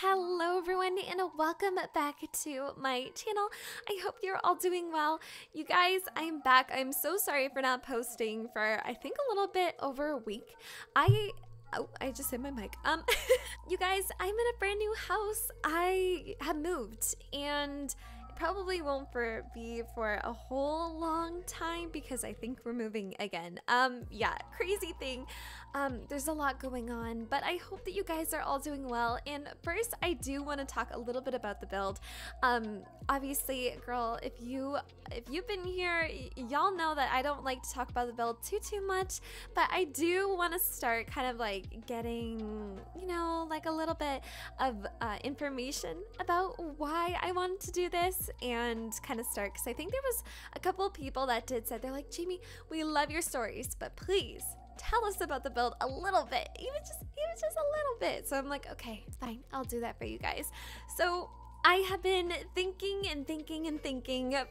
Hello everyone and welcome back to my channel. I hope you're all doing well. You guys, I'm back. I'm so sorry for not posting for I think a little bit over a week. I just hit my mic. You guys, I'm in a brand new house. I have moved and it probably won't be for a whole long time because I think we're moving again. Yeah, crazy thing. There's a lot going on, but I hope that you guys are all doing well. And first, I do want to talk a little bit about the build. Obviously, girl, if you've been here, y'all know that I don't like to talk about the build too much, but I do want to start kind of like getting, you know, like a little bit of information about why I wanted to do this and kind of start, because I think there was a couple of people that said they're like, Jamie, we love your stories, but please tell us about the build a little bit, even just a little bit. So I'm like, okay, fine, I'll do that for you guys. So I have been thinking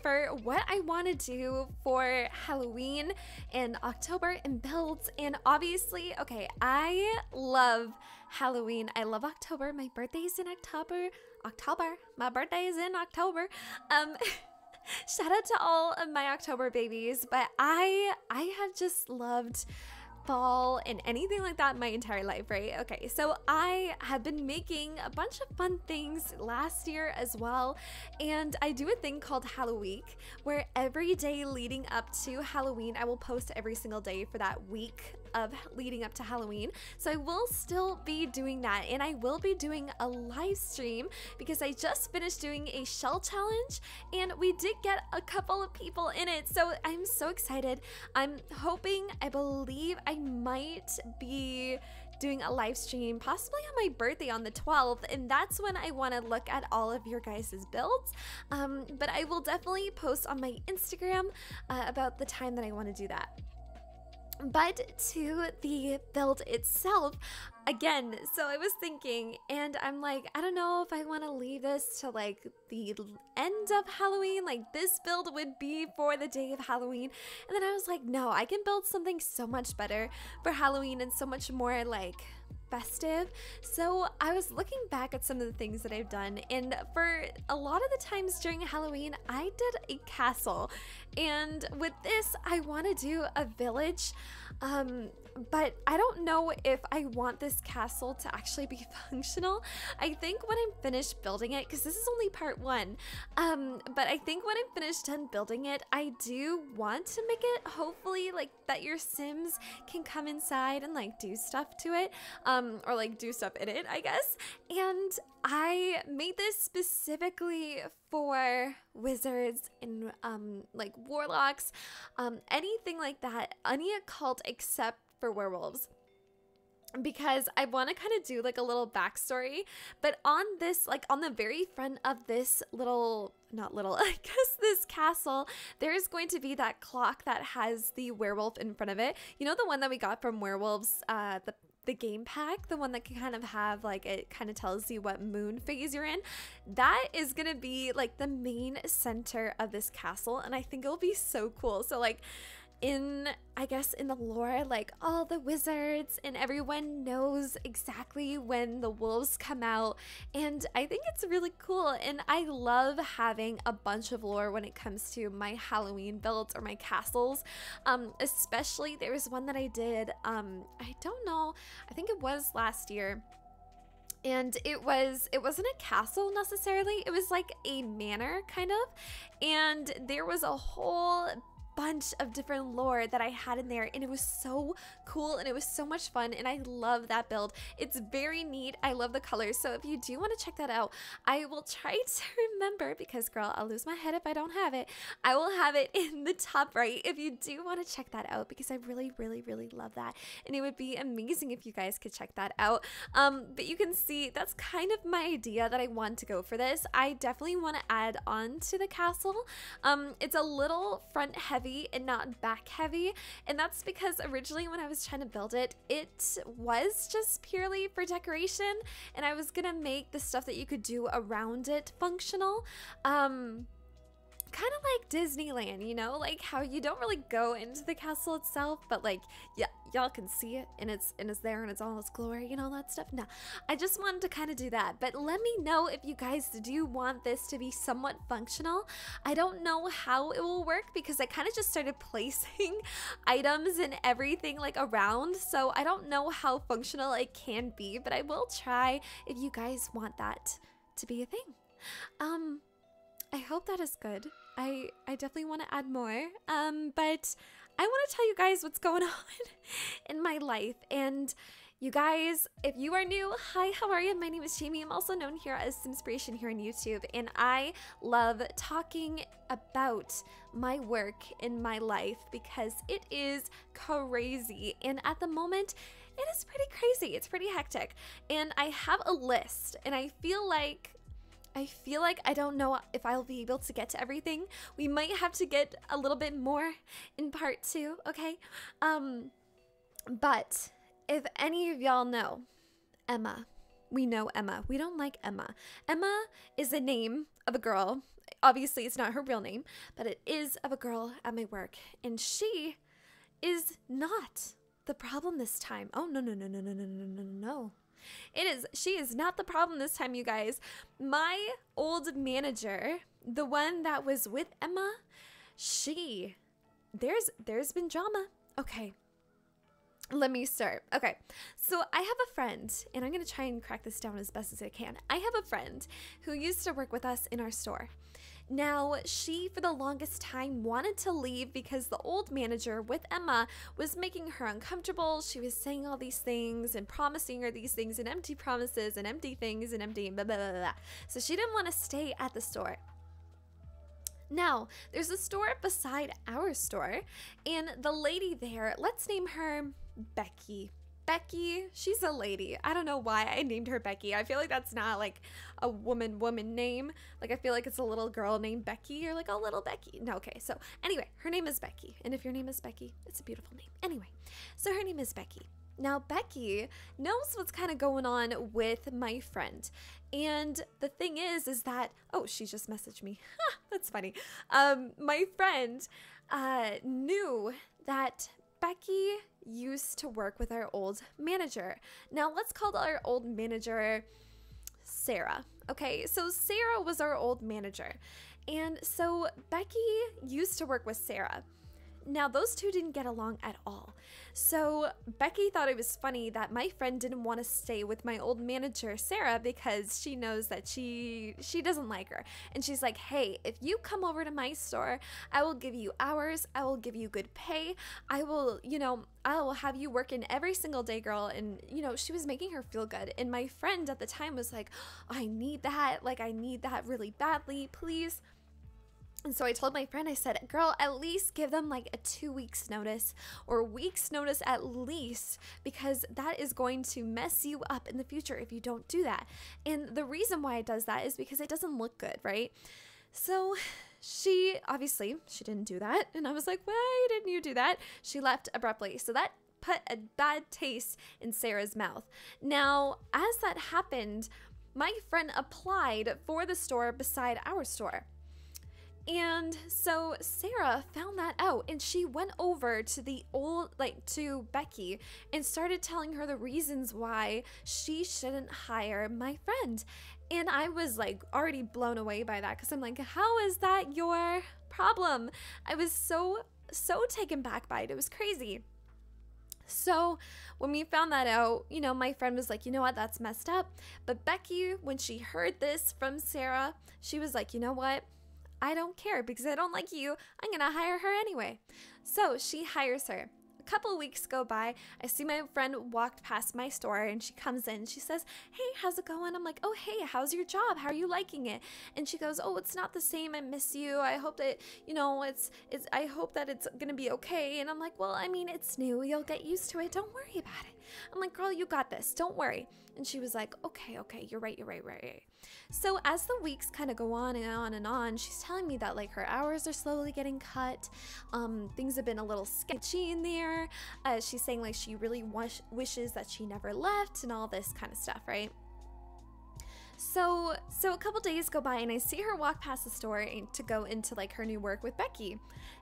for what I want to do for Halloween in October and builds. And obviously, okay, I love Halloween. I love October. My birthday's in October. My birthday is in October. Shout out to all of my October babies, but I have just loved fall and anything like that my entire life, right? Okay, so I have been making a bunch of fun things last year as well, and I do a thing called Halloween where every day leading up to Halloween I will post every single day for that week of leading up to Halloween. So I will still be doing that, and I will be doing a live stream because I just finished doing a shell challenge and we did get a couple of people in it, so I'm so excited. I'm hoping, I believe I might be doing a live stream possibly on my birthday on the 12th, and that's when I want to look at all of your guys' builds. But I will definitely post on my Instagram about the time that I want to do that. But to the build itself, again, so I was thinking, and I'm like, I don't know if I want to leave this to like the end of Halloween, like this build would be for the day of Halloween. And then I was like, no, I can build something so much better for Halloween and so much more like festive. So I was looking back at some of the things that I've done, and for a lot of the times during Halloween I did a castle, and with this I want to do a village, but I don't know if I want this castle to actually be functional. I think when I'm finished building it, because this is only part one, but I think when I'm finished done building it, I do want to make it hopefully like that your Sims can come inside and like do stuff to it, or like do stuff in it, I guess. And I made this specifically for wizards and like warlocks, anything like that, any occult except for werewolves, because I want to kind of do like a little backstory. But on this, like on the very front of this I guess this castle, there's going to be that clock that has the werewolf in front of it. You know, the one that we got from Werewolves, the game pack, the one that can kind of have like, it kind of tells you what moon phase you're in. That is gonna be like the main center of this castle, and I think it'll be so cool. So like I guess in the lore, like all the wizards and everyone knows exactly when the wolves come out, and I think it's really cool. And I love having a bunch of lore when it comes to my Halloween builds or my castles. Especially there was one that I did, I don't know, I think it was last year, and it wasn't a castle necessarily, it was like a manor kind of, and there was a whole bunch of different lore that I had in there, and it was so cool and it was so much fun, and I love that build. It's very neat. I love the colors, so if you do want to check that out, I will try to remember, because girl, I'll lose my head if I don't have it. I will have it in the top right if you do want to check that out, because I really love that, and it would be amazing if you guys could check that out. But you can see that's kind of my idea that I want to go for this. I definitely want to add on to the castle. It's a little front heavy and not back heavy, and that's because originally when I was trying to build it, it was just purely for decoration, and I was gonna make the stuff that you could do around it functional. kind of like Disneyland, you know, like how you don't really go into the castle itself, but like, yeah, y'all can see it and it's there and it's all its glory and all that stuff. No, I just wanted to kind of do that. But let me know if you guys do want this to be somewhat functional. I don't know how it will work because I kind of just started placing items and everything like around, so I don't know how functional it can be, but I will try if you guys want that to be a thing. I hope that is good. I definitely want to add more, but I want to tell you guys what's going on in my life. And you guys, if you are new, hi, how are you? My name is Jamie. I'm also known here as Simspiration here on YouTube, and I love talking about my work in my life because it is crazy. And at the moment, it is pretty crazy. It's pretty hectic. And I have a list, and I feel like I don't know if I'll be able to get to everything. We might have to get a little bit more in part 2, okay? But if any of y'all know Emma, we know Emma. We don't like Emma. Emma is a name of a girl. Obviously, it's not her real name, but it is of a girl at my work. And she is not the problem this time. Oh, no, no, no, no, no, no, no, no, no. She is not the problem this time, you guys. My old manager, the one that was with Emma, there's been drama. Okay, let me start. Okay, so I have a friend, and I'm gonna try and crack this down as best as I can. I have a friend who used to work with us in our store. Now, she, for the longest time, wanted to leave because the old manager with Emma was making her uncomfortable. She was saying all these things and promising her these things and empty promises and empty things and empty blah, blah, blah, blah. So she didn't want to stay at the store. Now, there's a store beside our store, and the lady there, let's name her Becky. Becky, she's a lady. I don't know why I named her Becky. I feel like that's not like a woman name. Like I feel like it's a little girl named Becky or like a little Becky. No, okay. So anyway, her name is Becky. And if your name is Becky, it's a beautiful name. Anyway, so her name is Becky. Now Becky knows what's kind of going on with my friend. And the thing is that, oh, she just messaged me. That's funny. My friend knew that Becky used to work with our old manager. Now let's call our old manager Sarah. Okay, so Sarah was our old manager. And so Becky used to work with Sarah. Now those two didn't get along at all. So Becky thought it was funny that my friend didn't want to stay with my old manager Sarah because she knows that she doesn't like her. And she's like, hey, if you come over to my store, I will give you hours, I will give you good pay, I will have you working every single day, girl. And she was making her feel good. And my friend at the time was like, I need that, like I need that really badly, please. And so I told my friend, I said, girl, at least give them like a 2 weeks notice or a week's notice at least, because that is going to mess you up in the future if you don't do that. And the reason why it does that is because it doesn't look good, right? So she didn't do that. And I was like, why didn't you do that? She left abruptly. So that put a bad taste in Sarah's mouth. Now, as that happened, my friend applied for the store beside our store. And so Sarah found that out, and she went over to to Becky and started telling her the reasons why she shouldn't hire my friend. And I was like already blown away by that because I'm like, how is that your problem? I was so taken back by it. It was crazy. So when we found that out, my friend was like, you know what, that's messed up. But Becky, when she heard this from Sarah, she was like, you know what? I don't care because I don't like you. I'm going to hire her anyway. So she hires her. A couple of weeks go by. I see my friend walked past my store and she comes in. She says, hey, how's it going? I'm like, oh, hey, how's your job? How are you liking it? And she goes, oh, it's not the same. I miss you. I hope that, I hope that it's going to be okay. And I'm like, well, I mean, it's new. You'll get used to it. Don't worry about it. I'm like, girl, you got this. Don't worry. And she was like, okay, you're right. So as the weeks kind of go on and on and on, she's telling me that like her hours are slowly getting cut. Things have been a little sketchy in there. She's saying like she really wishes that she never left and all this kind of stuff, right? So a couple days go by and I see her walk past the store to go into like her new work with Becky.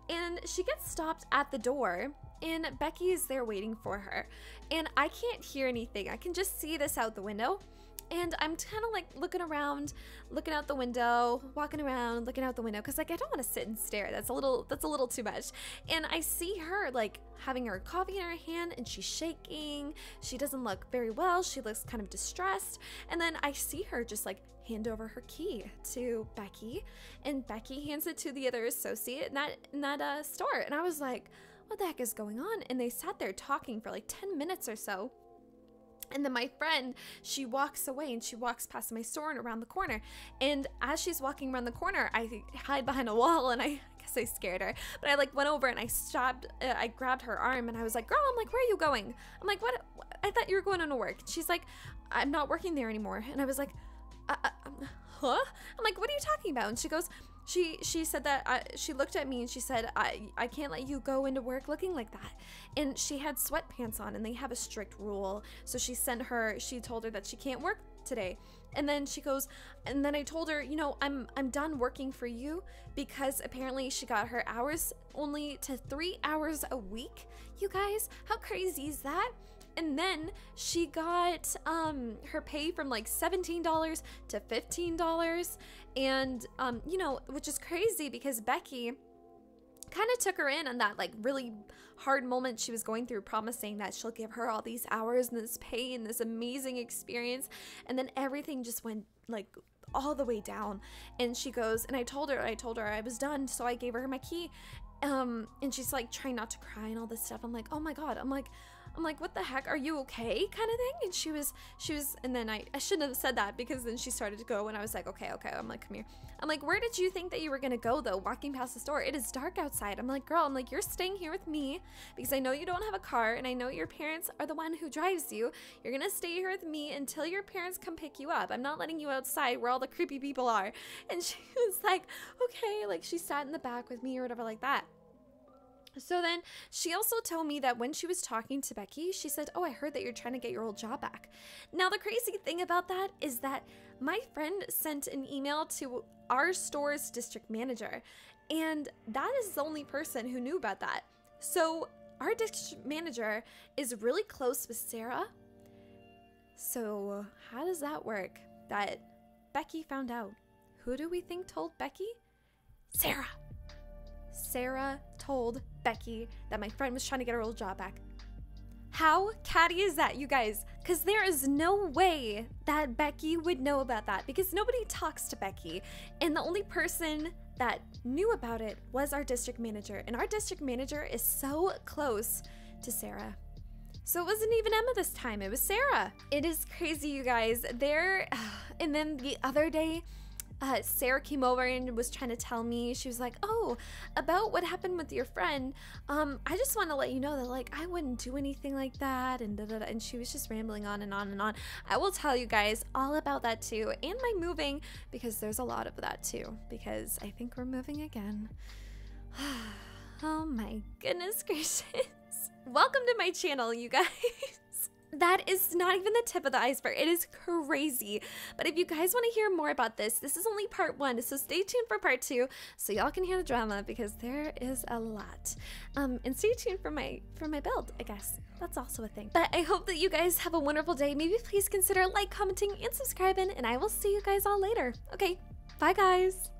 And she gets stopped at the door and Becky is there waiting for her. And I can't hear anything. I can just see this out the window. And I'm kind of like looking around, looking out the window, walking around, looking out the window, because like I don't want to sit and stare. That's a little too much. And I see her like having her coffee in her hand and she's shaking. She doesn't look very well. She looks kind of distressed. And then I see her just like hand over her key to Becky, and Becky hands it to the other associate in that store. And I was like, what the heck is going on? And they sat there talking for like 10 minutes or so. And then my friend, she walks away and she walks past my store and around the corner. And as she's walking around the corner, I hide behind a wall and I guess I scared her. But I like went over and I stopped, I grabbed her arm and I was like, girl, I'm like, where are you going? I'm like, what? I thought you were going on to work. She's like, I'm not working there anymore. And I was like, huh? I'm like, what are you talking about? And she goes, she said that she looked at me and she said, I can't let you go into work looking like that. And she had sweatpants on and they have a strict rule. So she told her that she can't work today. And then she goes, and then I told her, you know, I'm done working for you, because apparently she got her hours only to 3 hours a week. You guys, how crazy is that? And then she got her pay from like $17 to $15. And, you know, which is crazy because Becky kind of took her in on that like really hard moment she was going through, promising that she'll give her all these hours and this pay and this amazing experience. And then everything just went like all the way down. And she goes, and I told her I was done. So I gave her my key. And she's like trying not to cry and all this stuff. I'm like, oh my God. I'm like, what the heck? Are you okay? Kind of thing. And she was, and then I shouldn't have said that, because then she started to go and I was like, okay. I'm like, come here. I'm like, where did you think that you were going to go though? Walking past the store. It is dark outside. I'm like, girl, you're staying here with me because I know you don't have a car and I know your parents are the one who drives you. You're going to stay here with me until your parents come pick you up. I'm not letting you outside where all the creepy people are. And she was like, okay. Like she sat in the back with me or whatever like that. So then she also told me that when she was talking to Becky, she said, oh, I heard that you're trying to get your old job back. Now, the crazy thing about that is that my friend sent an email to our store's district manager, and that is the only person who knew about that. So our district manager is really close with Sarah. So how does that work that Becky found out? Who do we think told Becky? Sarah. Sarah told Becky that my friend was trying to get her old job back. How catty is that, you guys? Because there is no way that Becky would know about that, because nobody talks to Becky. And the only person that knew about it was our district manager. And our district manager is so close to Sarah. So it wasn't even Emma this time, it was Sarah. It is crazy, you guys. And then the other day, Sarah came over and was trying to tell me, she was like, oh, about what happened with your friend, I just want to let you know that like I wouldn't do anything like that, and and she was just rambling on and on and on. I will tell you guys all about that too, and my moving, because there's a lot of that too, because I think we're moving again. Oh my goodness gracious. Welcome to my channel, you guys. That is not even the tip of the iceberg. It is crazy. But if you guys want to hear more about this is only part 1. So stay tuned for part 2 so y'all can hear the drama, because there is a lot. And stay tuned for my build, I guess. That's also a thing. But I hope that you guys have a wonderful day. Maybe please consider like, commenting, and subscribing, and I will see you guys all later. Okay, bye guys.